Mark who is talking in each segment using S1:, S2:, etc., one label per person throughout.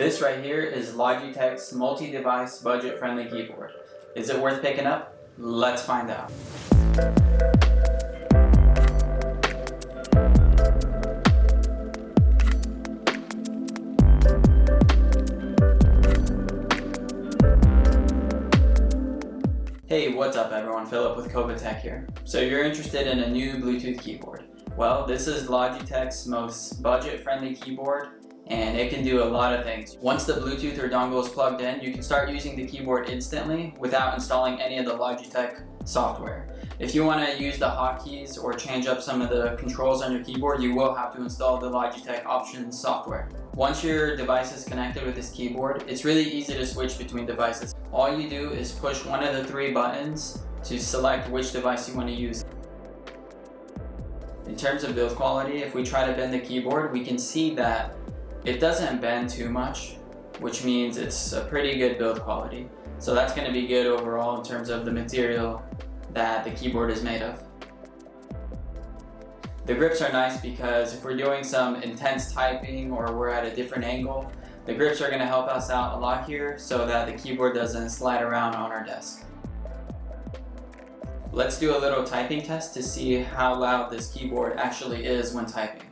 S1: This right here is Logitech's multi-device budget-friendly keyboard. Is it worth picking up? Let's find out. Hey, what's up everyone? Philip with Logitech here. So you're interested in a new Bluetooth keyboard. Well, this is Logitech's most budget-friendly keyboard, and it can do a lot of things. Once the Bluetooth or dongle is plugged in, you can start using the keyboard instantly without installing any of the Logitech software. If you want to use the hotkeys or change up some of the controls on your keyboard, you will have to install the Logitech options software. Once your device is connected with this keyboard, it's really easy to switch between devices. All you do is push one of the three buttons to select which device you want to use. In terms of build quality, if we try to bend the keyboard, we can see that it doesn't bend too much, which means it's a pretty good build quality. So that's going to be good overall in terms of the material that the keyboard is made of. The grips are nice because if we're doing some intense typing or we're at a different angle, the grips are going to help us out a lot here so that the keyboard doesn't slide around on our desk. Let's do a little typing test to see how loud this keyboard actually is when typing.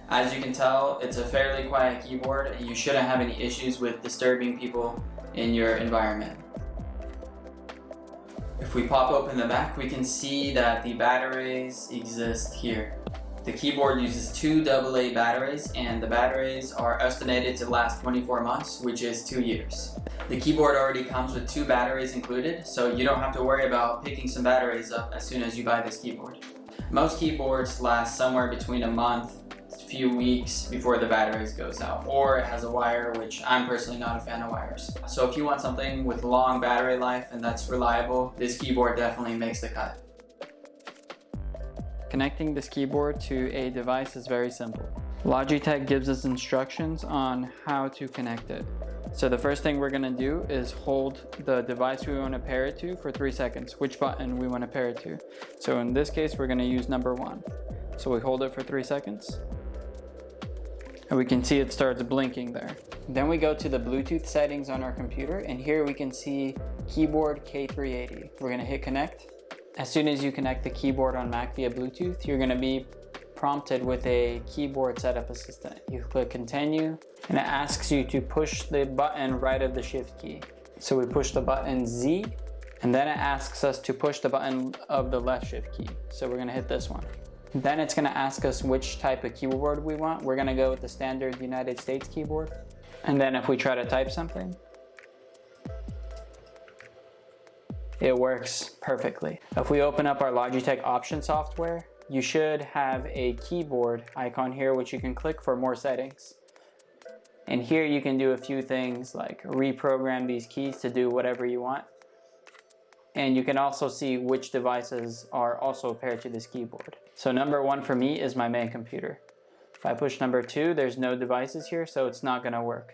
S1: As you can tell, it's a fairly quiet keyboard and you shouldn't have any issues with disturbing people in your environment. If we pop open the back, we can see that the batteries exist here. The keyboard uses two AA batteries, and the batteries are estimated to last 24 months, which is 2 years. The keyboard already comes with two batteries included, so you don't have to worry about picking some batteries up as soon as you buy this keyboard. Most keyboards last somewhere between a month, few weeks before the batteries goes out, or it has a wire, which I'm personally not a fan of wires. So if you want something with long battery life and that's reliable, this keyboard definitely makes the cut. Connecting this keyboard to a device is very simple. Logitech gives us instructions on how to connect it. So the first thing we're going to do is hold the device we want to pair it to for 3 seconds, which button we want to pair it to. So in this case, we're going to use number 1. So we hold it for 3 seconds. And we can see it starts blinking there. Then we go to the Bluetooth settings on our computer, and here we can see keyboard K380. We're gonna hit connect. As soon as you connect the keyboard on Mac via Bluetooth, you're gonna be prompted with a keyboard setup assistant. You click continue, and it asks you to push the button right of the shift key. So we push the button Z, and then it asks us to push the button of the left shift key. So we're gonna hit this one. Then it's going to ask us which type of keyboard we want. We're going to go with the standard United States keyboard. And then if we try to type something, it works perfectly. If we open up our Logitech option software, you should have a keyboard icon here, which you can click for more settings. And here you can do a few things like reprogram these keys to do whatever you want. And you can also see which devices are also paired to this keyboard. So number 1 for me is my main computer. If I push number 2, there's no devices here, so it's not gonna work.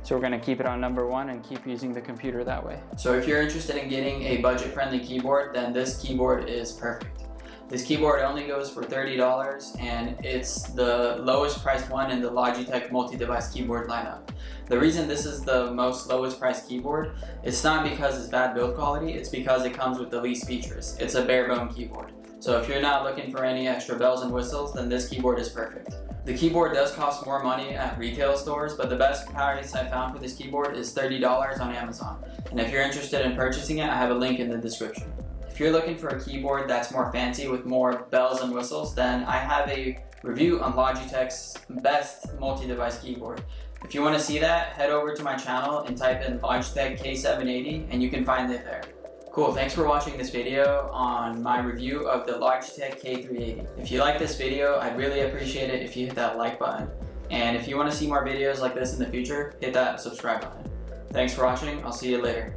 S1: So we're gonna keep it on number 1 and keep using the computer that way. So if you're interested in getting a budget-friendly keyboard, then this keyboard is perfect. This keyboard only goes for $30, and it's the lowest priced one in the Logitech multi-device keyboard lineup. The reason this is the most lowest priced keyboard, it's not because it's bad build quality, it's because it comes with the least features. It's a bare bone keyboard. So if you're not looking for any extra bells and whistles, then this keyboard is perfect. The keyboard does cost more money at retail stores, but the best price I found for this keyboard is $30 on Amazon. And if you're interested in purchasing it, I have a link in the description. If you're looking for a keyboard that's more fancy with more bells and whistles, then I have a review on Logitech's best multi-device keyboard. If you want to see that, head over to my channel and type in Logitech K380 and you can find it there. Cool, thanks for watching this video on my review of the Logitech K380. If you like this video, I'd really appreciate it if you hit that like button. And if you want to see more videos like this in the future, hit that subscribe button. Thanks for watching, I'll see you later.